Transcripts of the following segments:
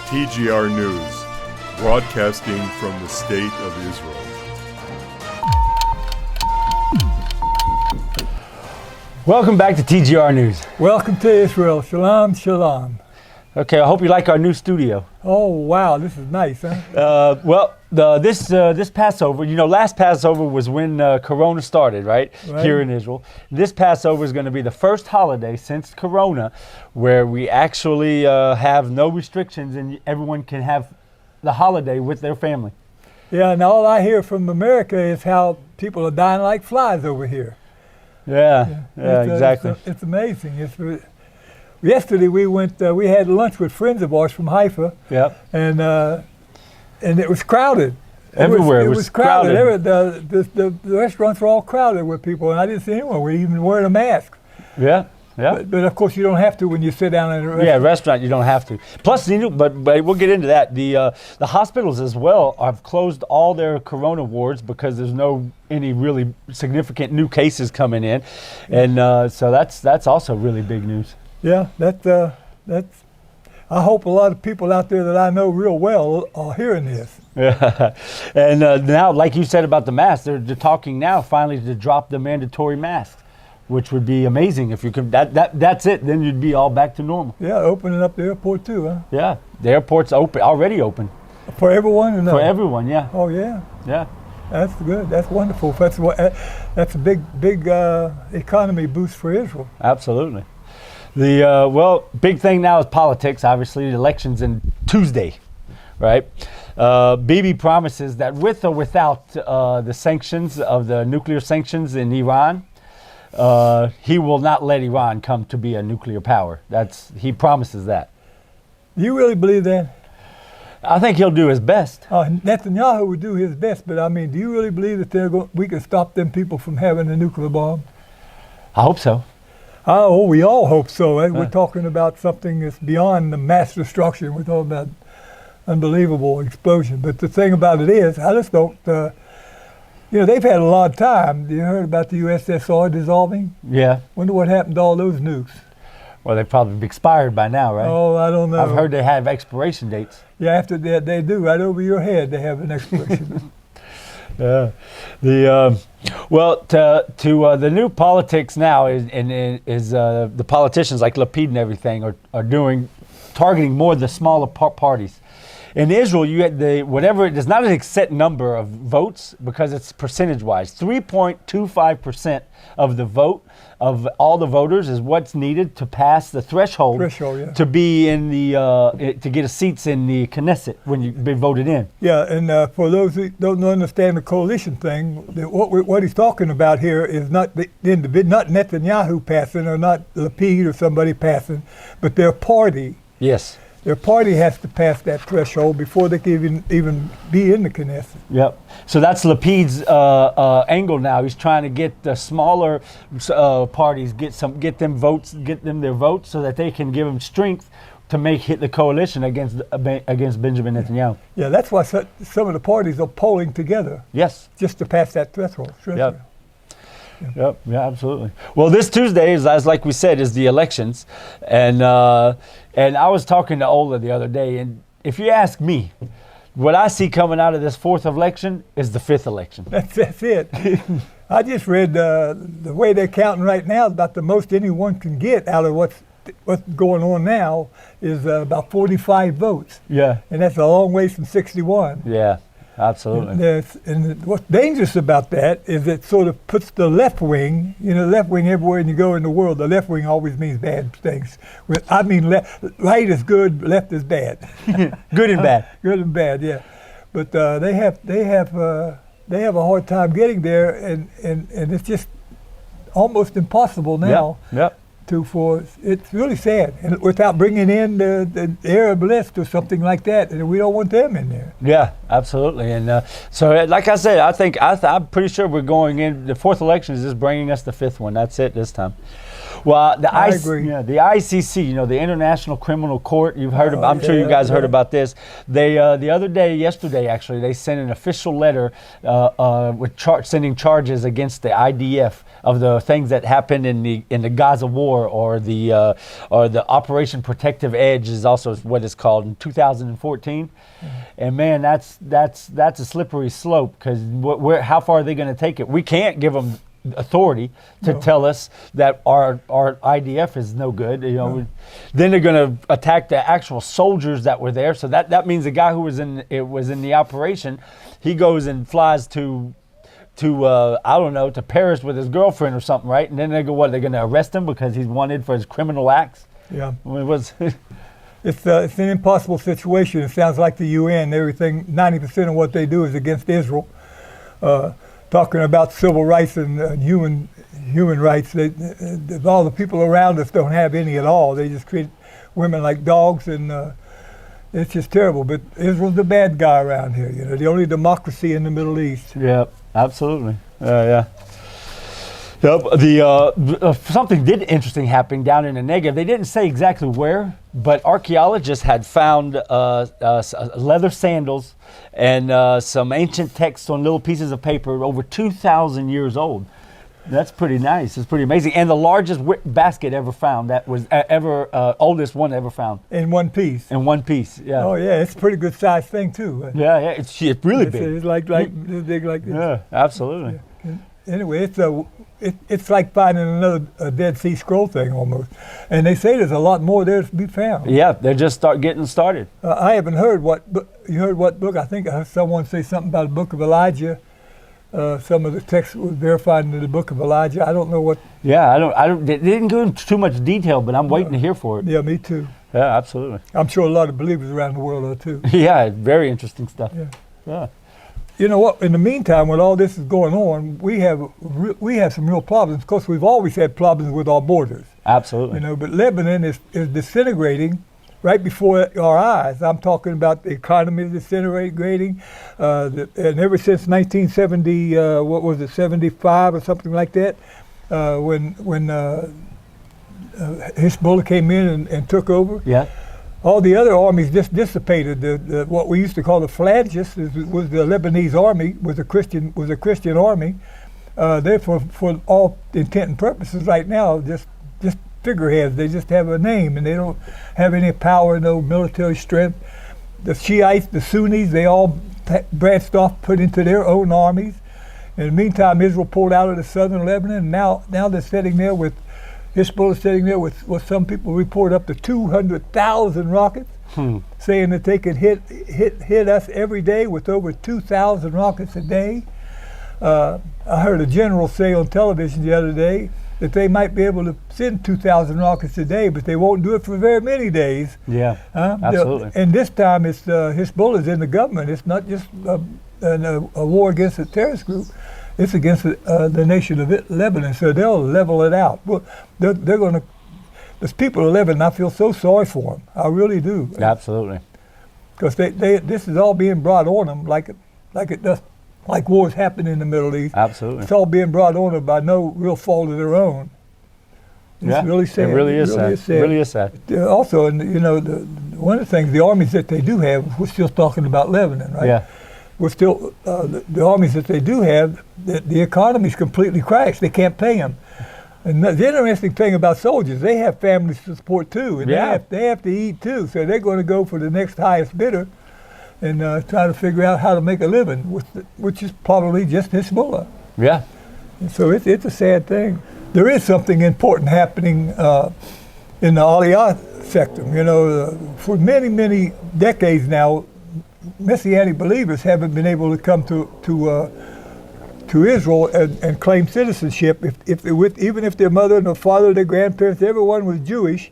TGR News, broadcasting from the State of Israel. Welcome back to TGR News. Welcome to Israel. Shalom, shalom. Okay, I hope you like our new studio. Oh, wow, this is nice, huh? This Passover, last Passover was when Corona started, right? Here in Israel. This Passover is going to be the first holiday since Corona where we actually have no restrictions and everyone can have the holiday with their family. Yeah, and all I hear from America is how people are dying like flies over here. Yeah, exactly. It's amazing. Yesterday we had lunch with friends of ours from Haifa. Yep. And it was crowded. Everywhere it was crowded. The restaurants were all crowded with people, and I didn't see anyone even wearing a mask. Yeah. But of course you don't have to when you sit down in a restaurant. Yeah, restaurant you don't have to. Plus, but we'll get into that. The hospitals as well have closed all their Corona wards because there's any really significant new cases coming in, and so that's also really big news. Yeah, that's. I hope a lot of people out there that I know real well are hearing this. Yeah, and now, like you said about the masks, they're talking now finally to drop the mandatory masks, which would be amazing if you could. That's it. Then you'd be all back to normal. Yeah, opening up the airport too, huh? Yeah, the airport's already open. For everyone, or no? For everyone, yeah. Oh yeah. Yeah. That's good. That's wonderful. That's a big economy boost for Israel. Absolutely. Big thing now is politics. Obviously, the election's in Tuesday, right? Bibi promises that with or without the sanctions of the nuclear sanctions in Iran, he will not let Iran come to be a nuclear power. He promises that. Do you really believe that? I think he'll do his best. Netanyahu would do his best, but I mean, do you really believe that we can stop them people from having a nuclear bomb? I hope so. Oh, we all hope so. We're talking about something that's beyond the mass destruction. We're talking about unbelievable explosion. But the thing about it is, I just don't, they've had a lot of time. You heard about the USSR dissolving? Yeah. Wonder what happened to all those nukes. Well, they've probably expired by now, right? Oh, I don't know. I've heard they have expiration dates. Yeah, after that, they do. Right over your head, they have an expiration. Yeah, the new politics now is the politicians like Lapid and everything are targeting more the smaller parties. In Israel, you had there's not a set number of votes because it's percentage wise. 3.25% of the vote of all the voters is what's needed to pass the threshold to be in to get a seats in the Knesset when you be voted in. Yeah, and for those who don't understand the coalition thing, what he's talking about here is not the individual, not Netanyahu passing or not Lapid or somebody passing, but their party. Yes. Their party has to pass that threshold before they can even be in the Knesset. Yep. So that's Lapid's angle now. He's trying to get the smaller parties get them their votes so that they can give them strength to hit the coalition against Benjamin Netanyahu. Yeah, that's why some of the parties are polling together. Yes. Just to pass that threshold. Yep. Yep. Yeah, absolutely. Well, this Tuesday is, as like we said, is the elections, and I was talking to Ola the other day, and if you ask me, what I see coming out of this fourth election is the fifth election. That's it. I just read the way they're counting right now, about the most anyone can get out of what's going on now is about 45 votes. Yeah. And that's a long ways from 61. Yeah. Absolutely. And what's dangerous about that is it sort of puts the left wing, left wing everywhere you go in the world, the left wing always means bad things. I mean, right is good, left is bad. Good and bad. Good and bad, yeah. But they have a hard time getting there, and it's just almost impossible now. Yep. It's really sad, and without bringing in the Arab list or something like that, and we don't want them in there. Yeah, absolutely, and so like I said, I'm pretty sure we're going in. The fourth election is just bringing us the fifth one. That's it this time. Well, the I agree. Yeah, the ICC, the International Criminal Court. You've heard about. I'm sure you guys heard about this. They the other day, yesterday actually, they sent an official letter with sending charges against the IDF of the things that happened in the Gaza war, or the Operation Protective Edge is also what it's called, in 2014. And man, that's a slippery slope, because how far are they going to take it? We can't give them authority to tell us that our IDF is no good. Then they're going to attack the actual soldiers that were there. So that means the guy who was in the operation, he goes and flies to I don't know, to Paris with his girlfriend or something, right? And then they go, what? They're going to arrest him because he's wanted for his criminal acts? Yeah. I mean, it's an impossible situation. It sounds like the UN. Everything, 90% of what they do is against Israel. Talking about civil rights and human rights, all the people around us don't have any at all. They just treat women like dogs, and it's just terrible. But Israel's the bad guy around here. The only democracy in the Middle East. Yeah, absolutely. Yeah. Yep. Something interesting happening down in the Negev. They didn't say exactly where, but archaeologists had found leather sandals and some ancient texts on little pieces of paper over 2,000 years old. That's pretty nice. It's pretty amazing. And the largest basket ever found, that was oldest one ever found. In one piece. In one piece, yeah. Oh yeah, it's a pretty good sized thing too. Yeah, it's really big. It's like big like this. Yeah, absolutely. Yeah. Anyway, it's like finding another Dead Sea Scroll thing almost. And they say there's a lot more there to be found. Yeah, they're just getting started. I haven't heard you heard what book? I think I heard someone say something about the book of Elijah. Some of the text was verified in the book of Elijah. I don't know what. Yeah, I don't. They didn't go into too much detail, but I'm waiting to hear for it. Yeah, me too. Yeah, absolutely. I'm sure a lot of believers around the world are too. Yeah, very interesting stuff. Yeah. You know what? In the meantime, when all this is going on, we have some real problems. Of course, we've always had problems with our borders. Absolutely. But Lebanon is disintegrating right before our eyes. I'm talking about the economy disintegrating, and ever since 1970, 75 or something like that, when Hezbollah came in and took over. Yeah. All the other armies just dissipated. What we used to call the Phalangists was the Lebanese army, was a Christian army. Therefore, for all intent and purposes, right now, just figureheads. They just have a name, and they don't have any power, no military strength. The Shiites, the Sunnis, they all branched off, put into their own armies. In the meantime, Israel pulled out of the southern Lebanon, and now they're sitting there with Hezbollah sitting there with what some people report up to 200,000 rockets, saying that they could hit us every day with over 2,000 rockets a day. I heard a general say on television the other day that they might be able to send 2,000 rockets a day, but they won't do it for very many days. Yeah, absolutely. And this time it's Hezbollah's in the government. It's not just a war against a terrorist group. It's against the nation of Lebanon, so they'll level it out. Well, they're going to. There's people in Lebanon. I feel so sorry for them. I really do. Absolutely. Because this is all being brought on them like it does, like wars happen in the Middle East. Absolutely. It's all being brought on them by no real fault of their own. It's really sad. It really is sad. It really is sad. Also, and one of the things, the armies that they do have, we're still talking about Lebanon, right? Yeah. We're still, the armies that they do have, the economy's completely crashed. They can't pay them. And the interesting thing about soldiers, they have families to support too, and they have to eat too. So they're going to go for the next highest bidder and try to figure out how to make a living, which is probably just Hezbollah. Yeah. And so it's a sad thing. There is something important happening in the Aliyah sector. For many, many decades now, Messianic believers haven't been able to come to Israel and claim citizenship. Even if their mother and their father, their grandparents, everyone was Jewish,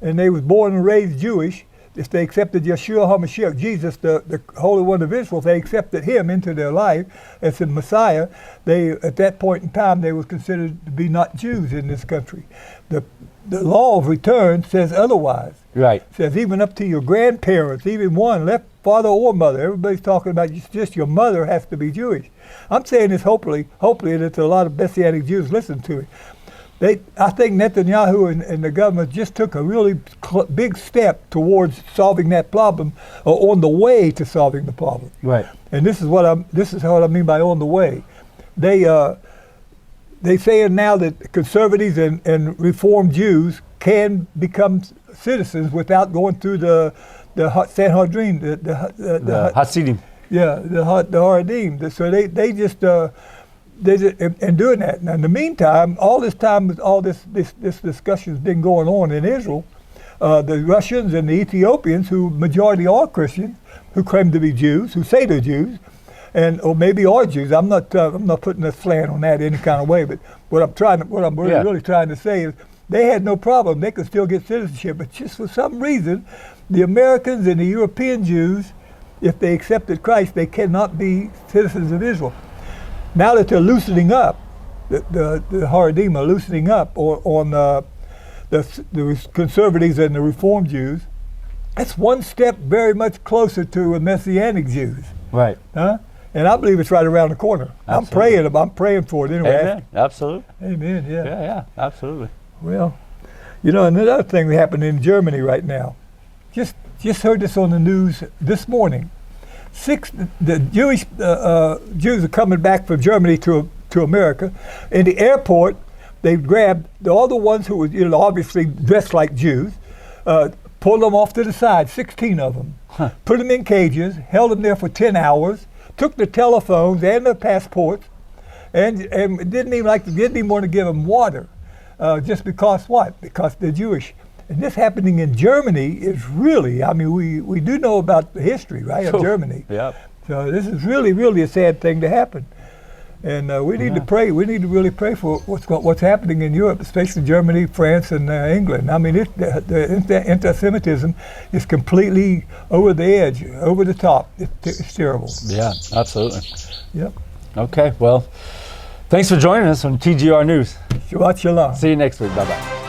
and they was born and raised Jewish. If they accepted Yeshua HaMashiach, Jesus, the Holy One of Israel, if they accepted him into their life as the Messiah, at that point in time, they were considered to be not Jews in this country. The law of return says otherwise. Right. It says even up to your grandparents, even one, left father or mother. Everybody's talking about just your mother has to be Jewish. I'm saying this hopefully that a lot of Messianic Jews listen to it. I think Netanyahu and the government just took a really big step towards solving that problem, or on the way to solving the problem. Right. And this is what I mean by on the way. They saying now that conservatives and Reformed Jews can become citizens without going through the Sanhedrin, the Hasidim. Yeah, the Haredim. So they just and doing that. Now, in the meantime, all this discussion has been going on in Israel. The Russians and the Ethiopians, who majority are Christians, who claim to be Jews, who say they're Jews, or maybe are Jews. I'm not putting a slant on that any kind of way. But what I'm really trying to say is they had no problem. They could still get citizenship, but just for some reason, the Americans and the European Jews, if they accepted Christ, they cannot be citizens of Israel. Now that they're loosening up, the Haredim are loosening up on the conservatives and the Reformed Jews, that's one step very much closer to a Messianic Jews. Right. Huh? And I believe it's right around the corner. Absolutely. I'm praying for it anyway. Amen. Absolutely. Amen, yeah. Yeah, absolutely. Well, and another thing that happened in Germany right now, just heard this on the news this morning. The Jewish Jews are coming back from Germany to America. In the airport, they grabbed all the ones who were obviously dressed like Jews, pulled them off to the side, 16 of them, put them in cages, held them there for 10 hours, took their telephones and their passports, and didn't even want to give them water, just because what? Because they're Jewish. And this happening in Germany is really, we do know about the history, right, of Germany. Yeah. So this is really, really a sad thing to happen. And we need to pray. We need to really pray for what's happening in Europe, especially Germany, France, and England. The anti-Semitism is completely over the edge, over the top. It's terrible. Yeah, absolutely. Yep. Okay, well, thanks for joining us on TGR News. Shabbat Shalom. See you next week. Bye-bye.